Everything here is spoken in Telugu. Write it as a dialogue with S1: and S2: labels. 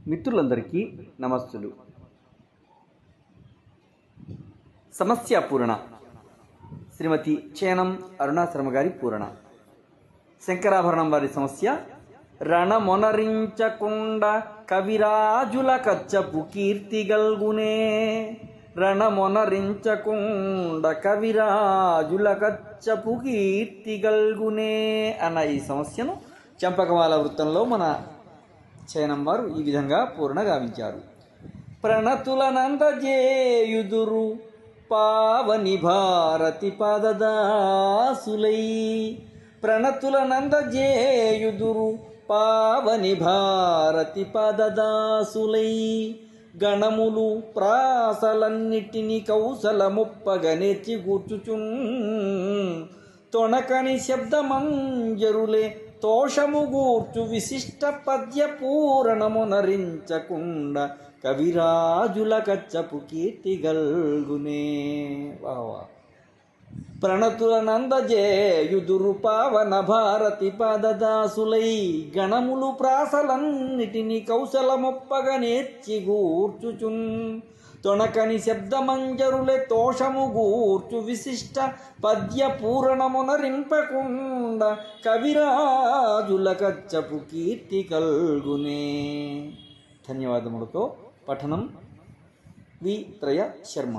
S1: మిత్రులందరికీ నమస్సులు. సమస్య పూరణ శ్రీమతి చేనం అరుణాశ్రమ గారి పూరణ. శంకరాభరణం వారి సమస్య: రణమొనరించకుండ కవిరాజుల కచ్చపు కీర్తి గల్గునే. రణమొనరించకుండ కవిరాజుల కచ్చపు కీర్తి గల్గునే అన్న ఈ సమస్యను చంపకమాల వృత్తంలో మన చయనం వారు ఈ విధంగా పూర్ణ గావించారు. ప్రణతులనందజేయుదురు పావని భారతి పాదదాసులై. ప్రణతులనందజేయుదురు పావని భారతి పాదదాసులై. గణములు ప్రాసలన్నిటిని కౌశలముప్పగ నేర్చి కూర్చుచున్. తొణకని శబ్దమంజరులే తోషము గూర్చు విశిష్ట పద్య పూరణమునరించకుండ కవిరాజుల కచ్చపు కీర్తి గల్గునే. ప్రణతులనందజేయుదురు పావన భారతి పాదదాసులై. గణములు ప్రాసలన్నిటిని కౌశలమొప్పగ నేర్చి గూర్చుచున్. తొణకని శబ్దమంజరులే తోషము గూర్చు విశిష్ట పద్య పూరణమునరింపకుండ కవిరాజుల కచ్చపు కీర్తి కల్గునే. ధన్యవాదములతో పఠనం వి త్రయ శర్మ.